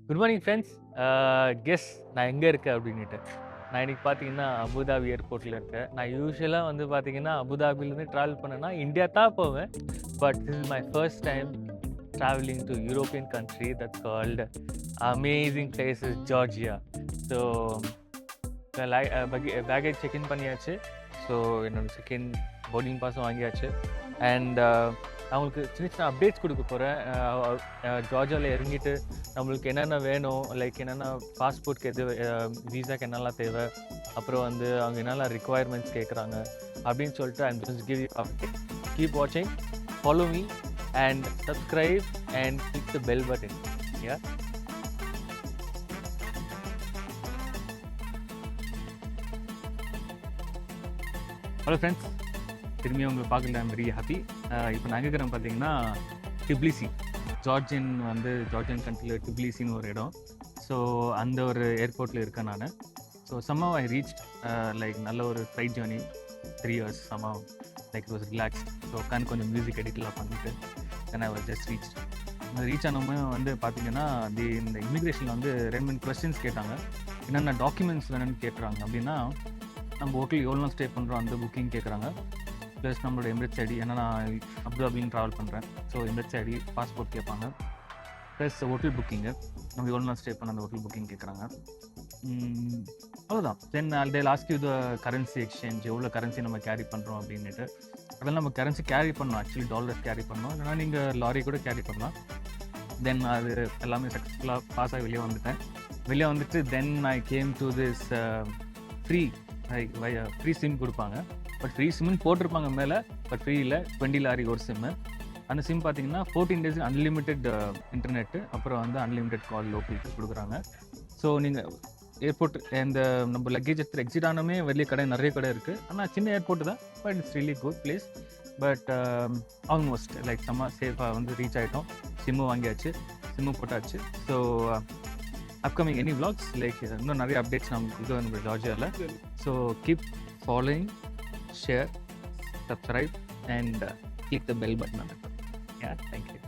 Good morning friends. Guess நான் எங்கே இருக்கேன் அப்படின்னுட்டு. நான் இன்னைக்கு பார்த்தீங்கன்னா அபுதாபி ஏர்போர்ட்டில் இருக்கேன். நான் யூஸ்வலாக வந்து பார்த்தீங்கன்னா அபுதாபிலேருந்து ட்ராவல் பண்ணேன்னா இந்தியா தான் போவேன். But this is my first time travelling to European country that's called amazing place is Georgia. So baggage check in பண்ணியாச்சு. ஸோ என்னோட செகண்ட் போர்டிங் பாஸும் வாங்கியாச்சு. அண்ட் நான் உங்களுக்கு சின்ன சின்ன அப்டேட்ஸ் கொடுக்க போகிறேன். ஜார்ஜியாவில் இறங்கிட்டு நம்மளுக்கு என்னென்ன வேணும், லைக் என்னென்ன பாஸ்போர்ட்க்கு எது, விசாக்கு என்னெல்லாம் தேவை, அப்புறம் வந்து அவங்க என்னெல்லாம் ரிக்குவயர்மெண்ட்ஸ் கேட்குறாங்க அப்படின்னு சொல்லிட்டு I'm just give you update. Keep வாட்சிங், follow me and subscribe and click the bell button. Yeah hello friends, திரும்பியும் உங்களை பார்க்கல ஐம் வெரி ஹாப்பி. இப்போ நான் இருக்கிறேன் பார்த்தீங்கன்னா டிப்லிசி, ஜார்ஜியன் கண்ட்ரியில் டிப்லிசின்னு ஒரு இடம். ஸோ அந்த ஒரு ஏர்போர்ட்டில் இருக்கேன் நான். So Shammah I reach like நல்ல ஒரு flight journey 3 hours. Shammah like it was relax. So உட்காந்து கொஞ்சம் மியூசிக் எடிட்லாம் பண்ணிட்டு தென் ஐ வாஸ் ஜஸ்ட் ரீச் ஆனவுமே வந்து பார்த்தீங்கன்னா இந்த இமிக்ரேஷனில் வந்து 2 கொஸ்டின்ஸ் கேட்டாங்க. என்னென்ன டாக்குமெண்ட்ஸ் வேணும்னு கேட்டுறாங்க. அப்படின்னா நம்ம ஹோட்டல் எவ்வளோ நாள் ஸ்டே பண்ணுறோம் அந்த புக்கிங் கேட்குறாங்க. ப்ளஸ் நம்மளோட எமிரேட்ஸ் ஐடி, ஏன்னா நான் அபுதாபின்னு ட்ராவல் பண்ணுறேன். ஸோ எமிரேட்ஸ் ஐடி, பாஸ்போர்ட் கேட்பாங்க. ப்ளஸ் ஹோட்டல் புக்கிங்கு, நம்ம எவ்வளோ நாள் ஸ்டே பண்ண அந்த ஹோட்டல் புக்கிங் கேட்குறாங்க. அவ்வளோதான். Then they last you the currency exchange, எவ்வளோ கரன்சி நம்ம கேரி பண்ணுறோம் அப்படின்ட்டு. அதெல்லாம் நம்ம கரன்சி கேரி பண்ணோம், ஆக்சுவலி டாலர்ஸ் கேரி பண்ணோம், இல்லைனா நீங்கள் லாரி கூட கேரி பண்ணலாம். தென் அது எல்லாமே சக்ஸஸ்ஃபுல்லாக பாஸ் ஆகி வெளியே வந்துட்டு then I came to this free SIM கொடுப்பாங்க. பட் ஃப்ரீ சிம்னு போட்டிருப்பாங்க மேலே, பட் ஃப்ரீ இல்லை, 20 லாரி ஒரு சிம்மு. அந்த சிம் பார்த்தீங்கன்னா 14 days அன்லிமிட்டெட் இன்டர்நெட்டு, அப்புறம் வந்து அன்லிமிட்டெட் கால் லோக்கலுக்கு கொடுக்குறாங்க. ஸோ நீங்கள் ஏர்போர்ட் இந்த நம்ம லக்கேஜ் எடுத்து எக்ஸிட் ஆனமே வெளியே நிறைய கடை இருக்குது. ஆனால் சின்ன ஏர்போர்ட் தான், but it's really good place. But almost like நம்ம சேஃபாக வந்து ரீச் ஆகிட்டோம். சிம்மு வாங்கியாச்சு, சிம்மு போட்டாச்சு. So upcoming any vlogs like இன்னும் நிறைய அப்டேட்ஸ் நமக்கு இது நம்ம ஜார்ஜியாவில். So keep following, share, subscribe and click the bell button on it. Yeah, thank you.